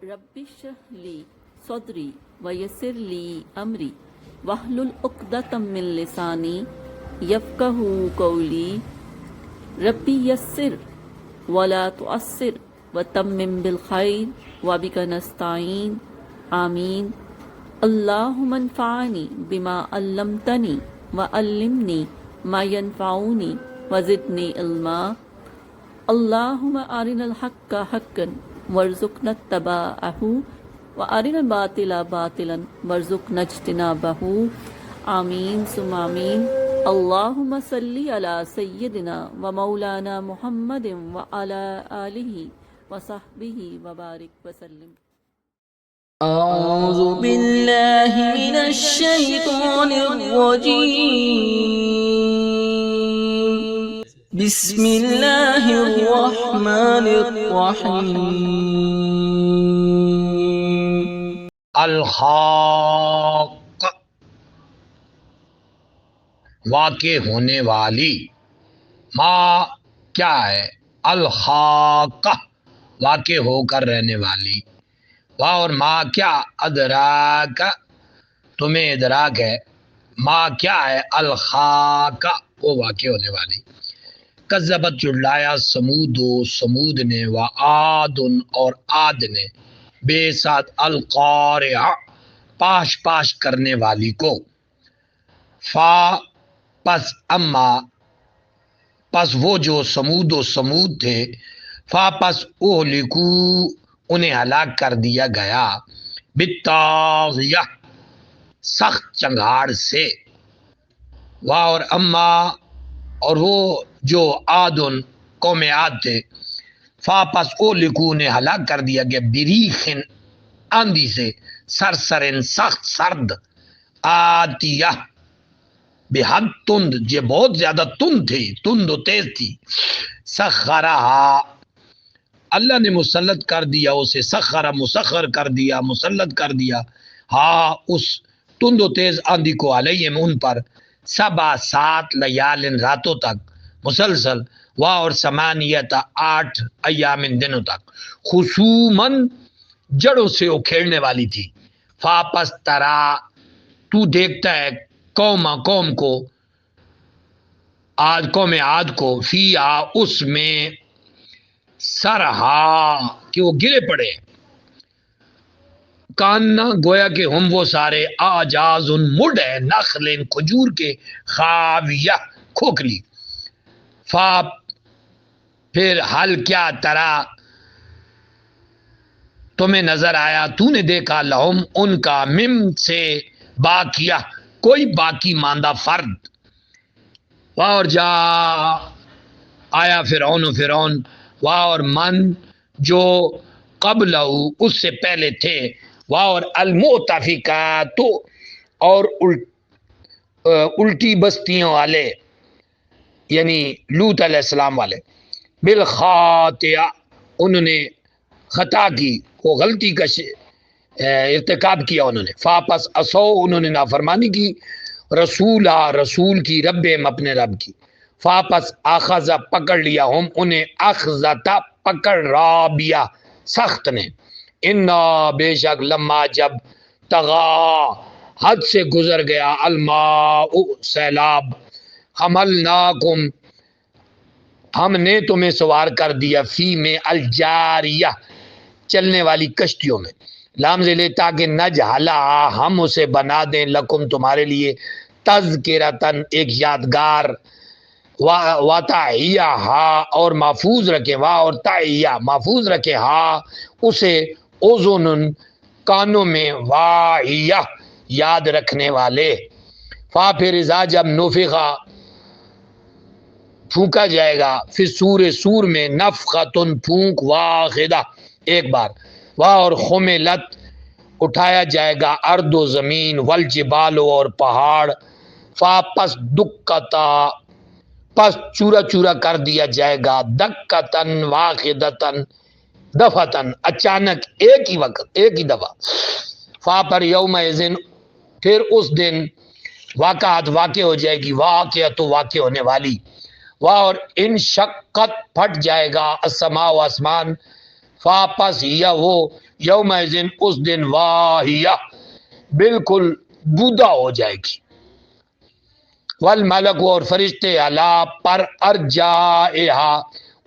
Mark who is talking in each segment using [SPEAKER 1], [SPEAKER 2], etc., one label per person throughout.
[SPEAKER 1] رب اشرح لی صدری ویسر لی امری واحلل عقدۃ من لسانی یفقہوا قولی ربی یسر ولا تعسر وتمم بالخیر وبک نستعین آمین اللہم انفعنی بما علمتنی وعلمنی ما ینفعنی وزدنی علما اللہم ارنا الحق حقا وارزقنا اتباعہ وارنا الباطل باطلا وارزقنا اجتنابہ آمین ثم آمین اللہم صلی علی سیدنا و مولانا محمد وعلی آلہ وصحبہ وبارک وسلم۔
[SPEAKER 2] أعوذ بالله من الشيطان الرجيم بسم الله الرحمن الرحيم
[SPEAKER 3] الحاق واقع ہونے والی، ما کیا ہے، الحاق واقع ہو کر رہنے والی، وا اور ما کیا، ادراک تمہیں ادراک ہے، ما کیا ہے، الحاق وہ واقع ہونے والی۔ کذبت جھٹلایا سمود نے، و عاد اور عاد نے، بے ساتھ القارعہ پاش پاش کرنے والی کو، فا پس اما پس وہ جو سمود تھے، فا پس اہلکو انہیں ہلاک کر دیا گیا، بالطاغیہ سخت چنگاڑ سے، وا اور اما اور وہ جو عادن قوم عاد تھے، فا پس اہلکو انہیں ہلاک کر دیا گیا، بریخن آندھی سے، سرسرن سخت سرد، آتیہ بے حد تند جو بہت زیادہ تند تھی، تند و تیز تھی، سخرہا اللہ نے مسلط کر دیا اسے، سخر مسخر کر دیا، مسلط کر دیا، ہاں اس تند و تیز آندھی کو، علیہم ان پر، سبا 7 لیالن راتوں تک مسلسل، وا اور سمانیت 8 ایامن دنوں تک، خصوماً جڑوں سے اکھیڑنے والی تھی، فاپس ترا تو دیکھتا ہے قوم کو، قوم عاد کو، فی اس میں، سرہا کہ وہ گرے پڑے، کاننا گویا کہ ہم وہ سارے، آجاز مڈ ہے، نخل کھجور کے، خاویہ کھوکھلی، فا پھر حل کیا، ترا تمہیں نظر آیا، تو نے دیکھا، لہم ان کا، مم سے، باقیہ کوئی باقی ماندہ فرد، اور جا آیا فرعون وا اور من جو قبلہ اس سے پہلے تھے، وا اور المؤتفقات اور الٹی بستیوں والے، یعنی لوط علیہ السلام والے، بالخاطئہ انہوں نے خطا کی، وہ غلطی کا ارتکاب کیا انہوں نے، فاپس اسو انہوں نے نافرمانی کی، رسول کی، رب اپنے رب کی، فاپس اخذ پکڑ لیا، ہم انہیں اخذتا پکڑ، رابیہ سخت نے، انا بے شک، لما جب، طغا حد سے گزر گیا، الماء سیلاب، حملناکم ہم نے تمہیں سوار کر دیا، فی میں، الجاریہ چلنے والی کشتیوں میں، لام زلے تاکہ نجعلہ ہم اسے بنا دیں، لکم تمہارے لیے، تذکرتن ایک یادگار، و تعیہ اور محفوظ رکھے، وا اور تعیہ محفوظ رکھے، ہاں اسے، اذن کانوں میں، واعیہ یاد رکھنے والے، فا پھر اذا جب، نفخا پھونکا جائے گا، پھر سور میں، نفخۃ پھونک، واحدہ ایک بار، وا اور خملت اٹھایا جائے گا، ارض و زمین، والجبال اور پہاڑ، فا پس دکتا پس چورا چورا کر دیا جائے گا، دکتن واحدتن دفعتن اچانک، ایک ہی وقت، ایک ہی دفعہ، فا پر یومئذ پھر اس دن، واقعات واقع ہو جائے گی، واقعہ تو واقع ہونے والی، اور ان شقت پھٹ جائے گا، السماء و آسمان، فاپس یا وہ یومئذن اس دن واہیہ بالکل بودا ہو جائے گی، والملک اور فرشتے علا پر ارجائہا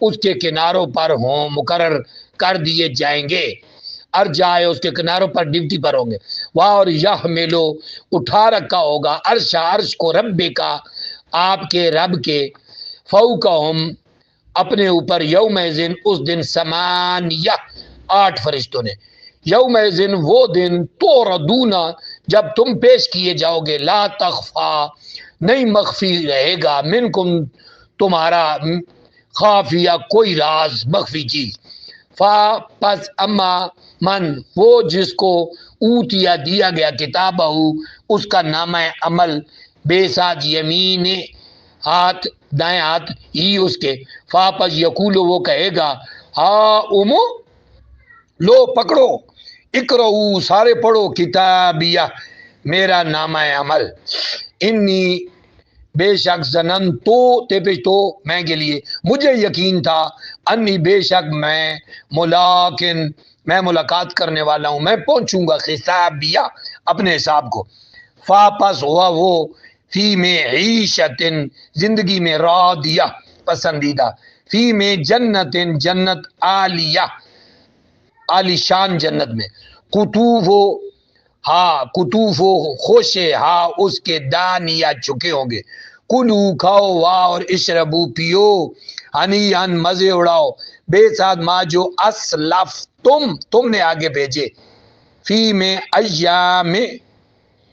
[SPEAKER 3] اس کے کناروں پر ہوں، مقرر کر دیے جائیں گے، ارجائے اس کے کناروں پر ڈیوٹی پر ہوں گے، واہ اور یحملو اٹھا رکھا ہوگا عرش عرش کو رب کا آپ کے رب کے، فوقہم اپنے اوپر، یومئذن اس دن، سمانیہ 8 فرشتوں نے، یومئذن وہ دن، توردون جب تم پیش کیے جاؤ گے، لا تخفا نہیں مخفی رہے گا، منکم تمہارا، خافیہ کوئی راز مخفی چیز، پس اما من وہ جس کو اوتیا دیا گیا کتابہ اس کا نامہ عمل، بے ساتھ یمین ہاتھ دائیں ہاتھ ہی اس کے، پس یقول وہ کہے گا ہا امو لو پکڑو، اقرؤ سارے پڑھو، کتابیہ میرا نامہ عمل، انی بے شک زنن تو تے پیش تو میں کے لیے، مجھے یقین تھا، انی بے شک میں ملاقات کرنے والا ہوں، میں پہنچوں گا حسابیہ اپنے حساب کو، پس ہوا وہ فی میں عیشت زندگی میں راضیہ پسندیدہ، فی میں جنت جنت عالیہ عالی شان جنت میں، قطوف خوش ہا اس کے دانیہ چکے ہوں گے، کلو کھاؤ واہ اور اشربو پیو، ہنی ان مزے اڑاؤ، بے ساتھ ما جو اسلف تم نے آگے بھیجے، فی میں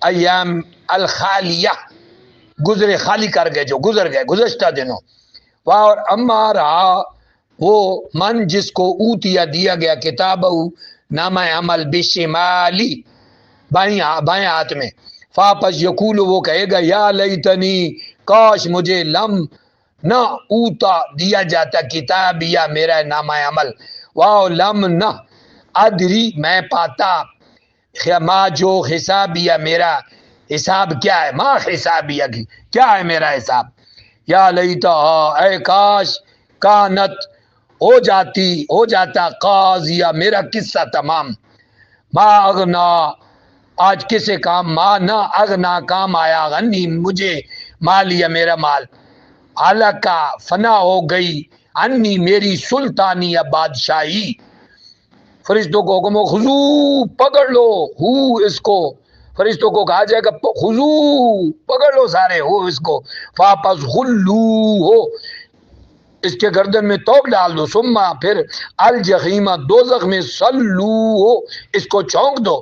[SPEAKER 3] ایام الخالیہ گزرے، خالی کر گئے جو گزر گئے گزشتہ دنوں، واہ اور اما رہا وہ من جس کو اوتیا دیا گیا کتاب نامہ عمل بشمالی بائیں ہاتھ میں، پس یقول وہ کہے گا یا لیتنی کاش مجھے لم نہ اوتا دیا جاتا کتابیہ میرا نامہ عمل، واہ لم نہ ادری میں پاتا، ما جو حسابیہ میرا حساب کیا ہے، ما حسابیہ کی کیا ہے میرا حساب، یا لیتا اے کاش، کانت ہو جاتا قاضیہ میرا قصہ تمام، ما اغنا آج کسے کام، ما نہ اغنا کام آیا، غنی مجھے، مالیہ میرا مال، حالکہ فنا ہو گئی، انی میری سلطانیہ بادشاہی، فرشتوں کو حکم ہو خضو پکڑ لو، اس کو فرشتوں کو کہا جائے گا خضو پکڑ لو سارے اس کو، واپس غلو ہو اس کے گردن میں توق ڈال دو، ثم پھر الجحیمہ دوزخ میں صلو ہو اس کو چونک دو،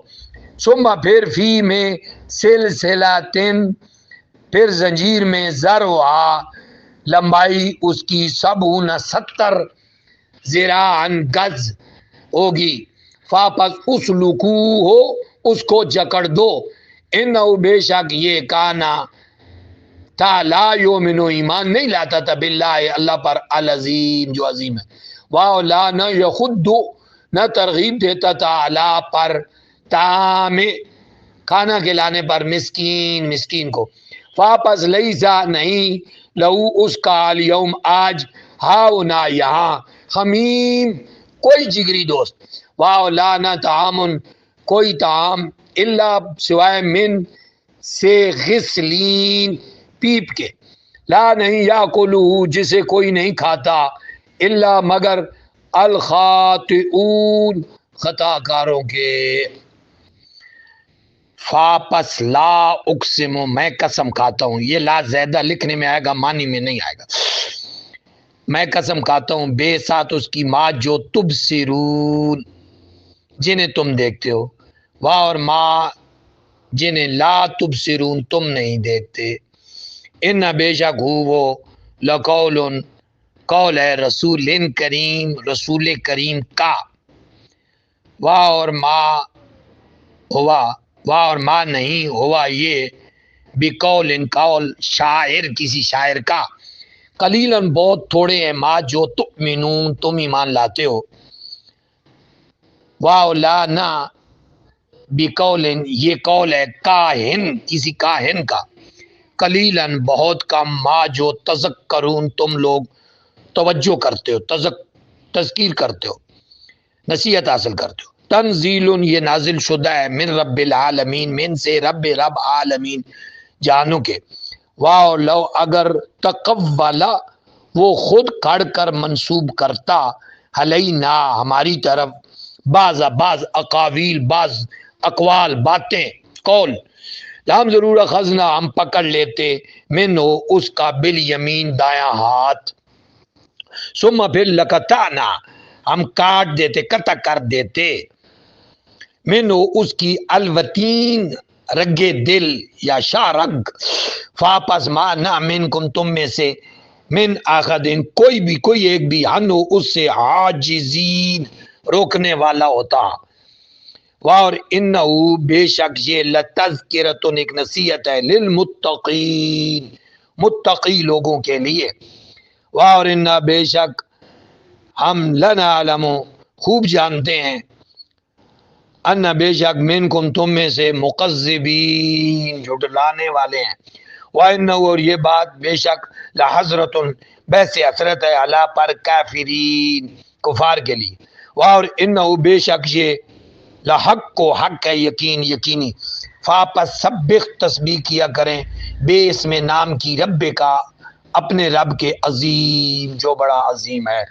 [SPEAKER 3] ثم پھر فی میں سلسلاتن پھر زنجیر میں ذرعا لمبائی اس کی 70 ذراعن گز ہوگی، پس اسلکو ہو اس کو جکڑ دو، انہو بے شک یہ کانا تھا، لا یومنو ایمان نہیں لاتا تھا، باللہ اللہ پر، العظیم جو عظیم ہے، واہ لا نہ یخد نہ ترغیب دیتا تھا، علا پر طعام کھانا کھلانے پر، مسکین کو، واپس لیسا نہیں لہو اس کا، الیوم آج، ہاؤنا یہاں، حمیم کوئی جگری دوست، واہ لا نہ طعام کوئی طعام، الا سوائے من سے غسلین پیپ کے، لا نہیں یاکلہ جسے کوئی نہیں کھاتا، الا مگر الخاطئون خطا کاروں کے، پس لا اقسم میں قسم کھاتا ہوں، یہ لا زیادہ لکھنے میں آئے گا معنی میں نہیں آئے گا، میں قسم کھاتا ہوں بے ساتھ اس کی، ما جو تبصرون جنہیں تم دیکھتے ہو، واہ اور ما جنہیں لا تبصرون تم نہیں دیکھتے، ان بے شک ہو وہ لقول قول ہے، رسول کریم رسول کریم کا، واہ اور ما ہوا، واہ اور ما نہیں ہوا یہ، بقول قول شاعر کسی شاعر کا، قلیلاً بہت تھوڑے ہیں، ما جو تؤمنون تم ایمان لاتے ہو، واہ لا نہ بقول یہ قول ہے کاہن کسی کاہن کا، قلیلاً بہت کم، ما جو تذکرون تم لوگ توجہ کرتے ہو، تذکیر کرتے ہو، نصیحت حاصل کرتے ہو. تنزیل یہ نازل شدہ ہے من رب العالمین، من سے رب عالمین جانو کے. واو لو اگر تقولا وہ خود کھڑ کر منسوب کرتا علینا ہماری طرف بعض اقاویل، بعض اقوال، باتیں، قول، ہم ضرور اخذنا ہم پکڑ لیتے منو اس کا بالیمین دایاں ہاتھ، ثم پھر لقطعنا ہم کاٹ دیتے، قطع کر دیتے، منو اس کی الوتین رگے دل یا شاہ رگ، فاپس ما نہ منکم تم میں سے، من آخدین کوئی ایک بھی، ہنو اس سے عاجزین روکنے والا ہوتا. اور انہو بے شک یہ لتذکرۃ ایک نصیحت ہے للمتقین متقی لوگوں کے لیے. اور انا بے شک ہم لنعلم خوب جانتے ہیں، ان بے شک منکم تم میں سے مکذبین جھٹلانے والے ہیں. وَإِنَّهُ اور یہ بات بے شک لحضرت بحث حسرت ہے علی پر کافرین کفار کے لیے. اور انہو بے شک یہ لحق کو حق ہے یقینی. فاپس سبح تسبیح کیا کریں بے اس میں نام کی رب کا اپنے رب کے عظیم جو بڑا عظیم ہے.